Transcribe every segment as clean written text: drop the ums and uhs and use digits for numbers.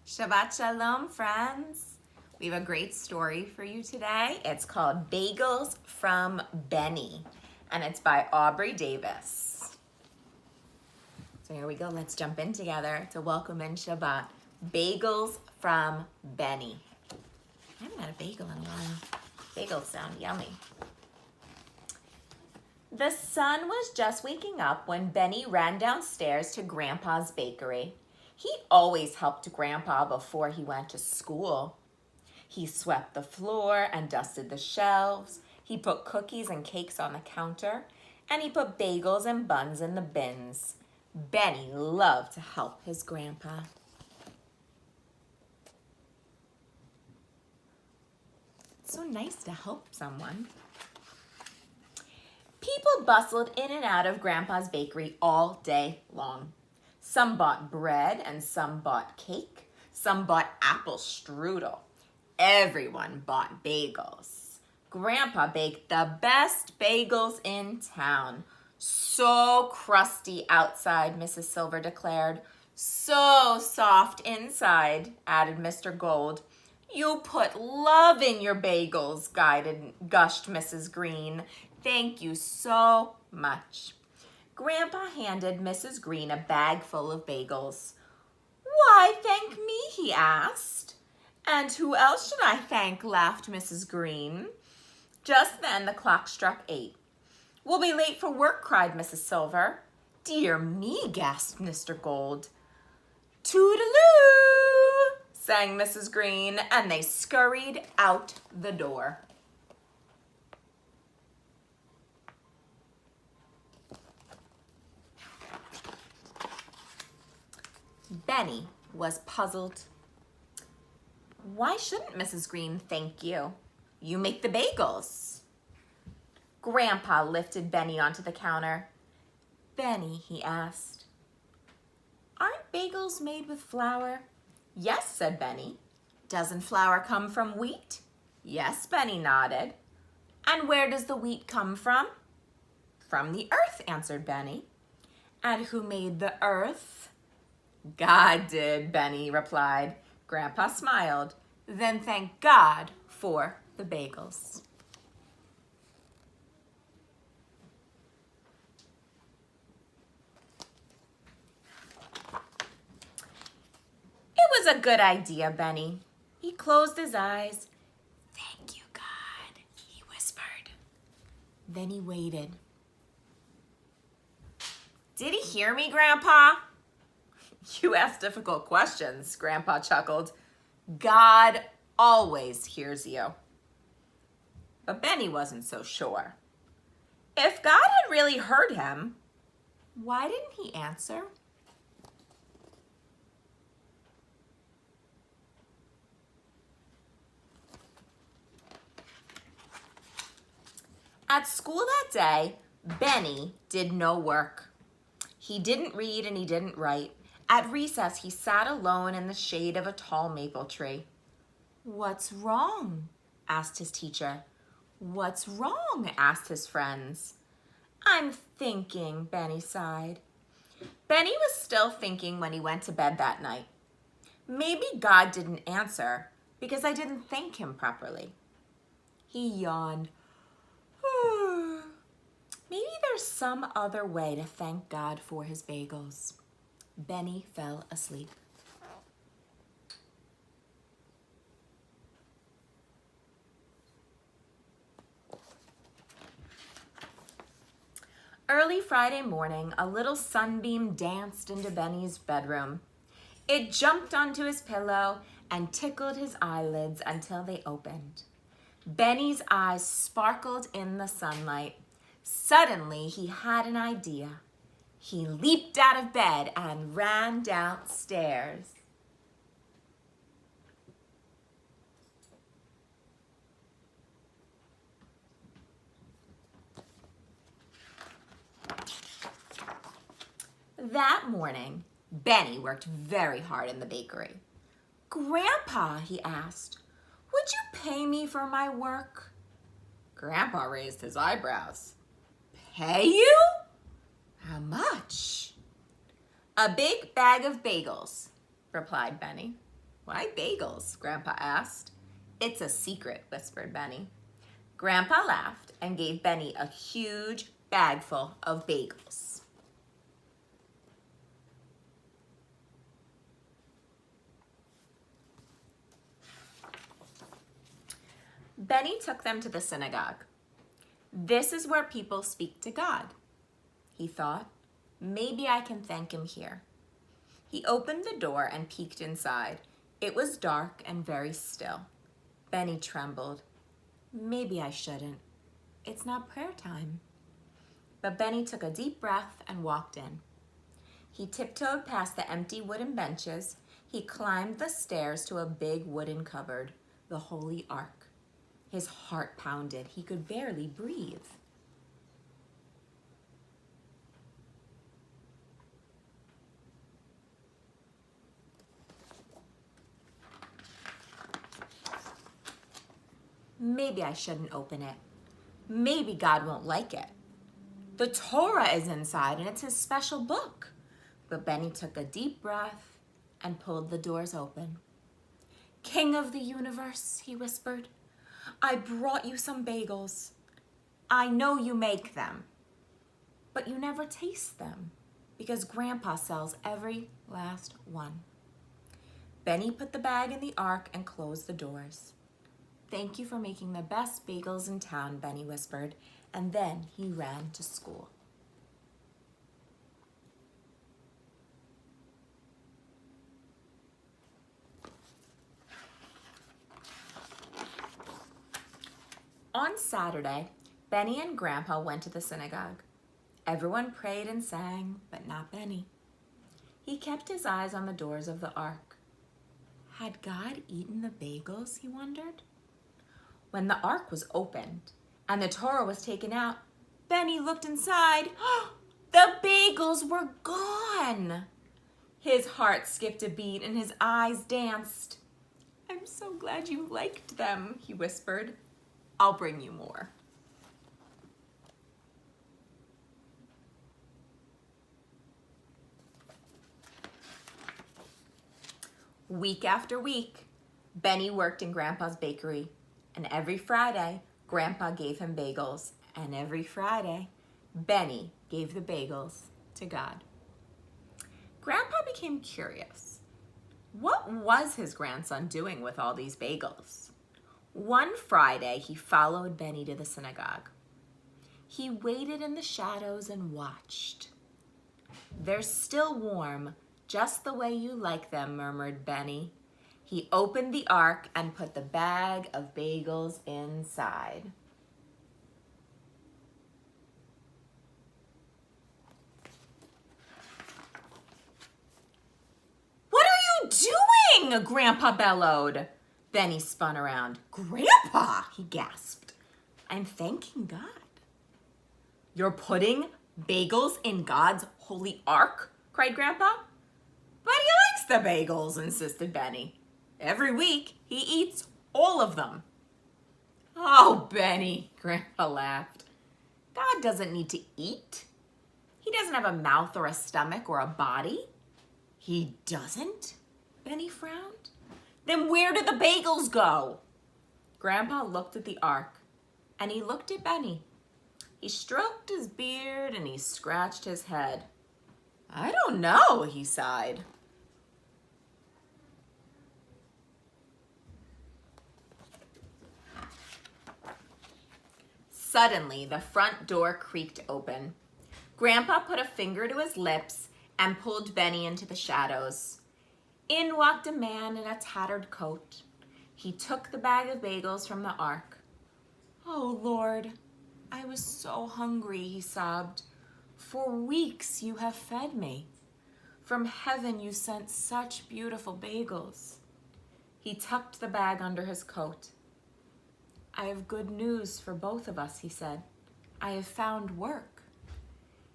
Shabbat Shalom, friends. We have a great story for you today. It's called Bagels from Benny, and it's by Aubrey Davis. So here we go. Let's jump in together to welcome in Shabbat. Bagels from Benny. I haven't had a bagel in a while. Bagels sound yummy. The sun was just waking up when Benny ran downstairs to Grandpa's bakery. He always helped Grandpa before he went to school. He swept the floor and dusted the shelves. He put cookies and cakes on the counter, and he put bagels and buns in the bins. Benny loved to help his grandpa. It's so nice to help someone. People bustled in and out of Grandpa's bakery all day long. Some bought bread and some bought cake. Some bought apple strudel. Everyone bought bagels. Grandpa baked the best bagels in town. So crusty outside, Mrs. Silver declared. So soft inside, added Mr. Gold. You put love in your bagels, gushed Mrs. Green. Thank you so much. Grandpa handed Mrs. Green a bag full of bagels. Why, thank me, he asked. And who else should I thank, laughed Mrs. Green. Just then the clock struck 8. We'll be late for work, cried Mrs. Silver. Dear me, gasped Mr. Gold. Toodaloo, sang Mrs. Green, and they scurried out the door. Benny was puzzled. Why shouldn't Mrs. Green thank you? You make the bagels. Grandpa lifted Benny onto the counter. Benny, he asked, aren't bagels made with flour? Yes, said Benny. Doesn't flour come from wheat? Yes, Benny nodded. And where does the wheat come from? From the earth, answered Benny. And who made the earth? God did, Benny replied. Grandpa smiled. Then thank God for the bagels. It was a good idea, Benny. He closed his eyes. Thank you, God, he whispered. Then he waited. Did he hear me, Grandpa? You ask difficult questions, Grandpa chuckled. God always hears you. But Benny wasn't so sure. If God had really heard him, why didn't he answer? At school that day, Benny did no work. He didn't read and he didn't write. At recess, he sat alone in the shade of a tall maple tree. What's wrong? Asked his teacher. What's wrong? Asked his friends. I'm thinking, Benny sighed. Benny was still thinking when he went to bed that night. Maybe God didn't answer because I didn't thank him properly. He yawned. Maybe there's some other way to thank God for his bagels. Benny fell asleep. Early Friday morning, a little sunbeam danced into Benny's bedroom. It jumped onto his pillow and tickled his eyelids until they opened. Benny's eyes sparkled in the sunlight. Suddenly, he had an idea. He leaped out of bed and ran downstairs. That morning, Benny worked very hard in the bakery. Grandpa, he asked, would you pay me for my work? Grandpa raised his eyebrows. Pay you? How much? A big bag of bagels, replied Benny. Why bagels? Grandpa asked. It's a secret, whispered Benny. Grandpa laughed and gave Benny a huge bagful of bagels. Benny took them to the synagogue. This is where people speak to God, he thought. Maybe I can thank him here. He opened the door and peeked inside. It was dark and very still. Benny trembled. Maybe I shouldn't. It's not prayer time. But Benny took a deep breath and walked in. He tiptoed past the empty wooden benches. He climbed the stairs to a big wooden cupboard, the Holy Ark. His heart pounded. He could barely breathe. Maybe I shouldn't open it. Maybe God won't like it. The Torah is inside and it's his special book. But Benny took a deep breath and pulled the doors open. King of the universe, he whispered, I brought you some bagels. I know you make them, but you never taste them because Grandpa sells every last one. Benny put the bag in the ark and closed the doors. Thank you for making the best bagels in town, Benny whispered, and then he ran to school. On Saturday, Benny and Grandpa went to the synagogue. Everyone prayed and sang, but not Benny. He kept his eyes on the doors of the ark. Had God eaten the bagels, he wondered? When the ark was opened and the Torah was taken out, Benny looked inside. The bagels were gone. His heart skipped a beat and his eyes danced. I'm so glad you liked them, he whispered. I'll bring you more. Week after week, Benny worked in Grandpa's bakery, and every Friday, Grandpa gave him bagels, and every Friday, Benny gave the bagels to God. Grandpa became curious. What was his grandson doing with all these bagels? One Friday, he followed Benny to the synagogue. He waited in the shadows and watched. They're still warm, just the way you like them, murmured Benny. He opened the ark and put the bag of bagels inside. What are you doing? Grandpa bellowed. Benny spun around. Grandpa, he gasped. I'm thanking God. You're putting bagels in God's holy ark? Cried Grandpa. But he likes the bagels, insisted Benny. Every week, he eats all of them. Oh, Benny, Grandpa laughed. God doesn't need to eat. He doesn't have a mouth or a stomach or a body. He doesn't? Benny frowned. Then where did the bagels go? Grandpa looked at the ark, and he looked at Benny. He stroked his beard and he scratched his head. I don't know, he sighed. Suddenly, the front door creaked open. Grandpa put a finger to his lips and pulled Benny into the shadows. In walked a man in a tattered coat. He took the bag of bagels from the ark. Oh, Lord, I was so hungry, he sobbed. For weeks you have fed me. From heaven you sent such beautiful bagels. He tucked the bag under his coat. I have good news for both of us, he said. I have found work.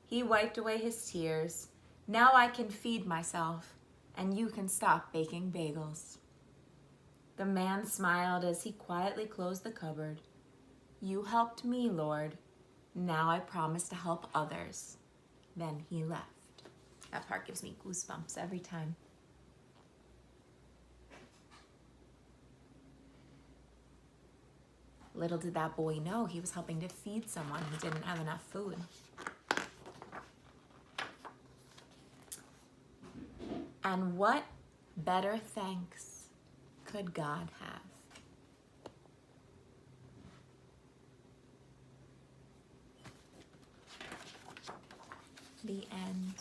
He wiped away his tears. Now I can feed myself, and you can stop baking bagels. The man smiled as he quietly closed the cupboard. You helped me, Lord. Now I promise to help others. Then he left. That part gives me goosebumps every time. Little did that boy know he was helping to feed someone who didn't have enough food. And what better thanks could God have? The end.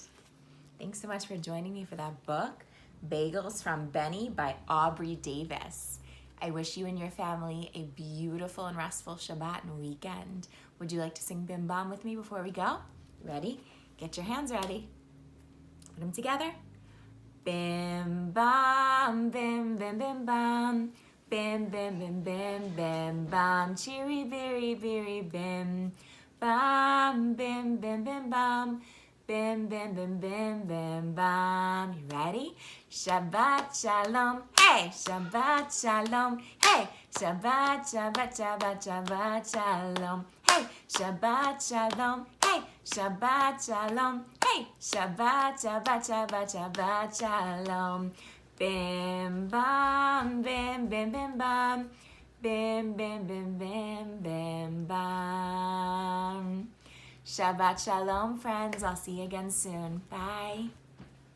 Thanks so much for joining me for that book, Bagels from Benny by Aubrey Davis. I wish you and your family a beautiful and restful Shabbat and weekend. Would you like to sing Bim Bam with me before we go? Ready? Get your hands ready. Put them together. Bim Bam, Bim Bim Bim Bam. Bim Bim Bim Bim Bim Bam. Cheery Beery Beery Bim Bam, Bim Bim Bim Bam. Bim, bim, bim, bim, bim, bam. You ready? Shabbat shalom, hey! Shabbat shalom, hey! Shabbat, Shabbat, Shabbat, Shabbat shalom, hey! Shabbat shalom, hey! Shabbat shalom, hey! Shabbat, Shabbat, Shabbat, Shabbat shalom. Bim, bam, bim, bim, bim, bam. Bim, bim, bim, bim, bim, bam. Shabbat shalom, friends. I'll see you again soon. Bye.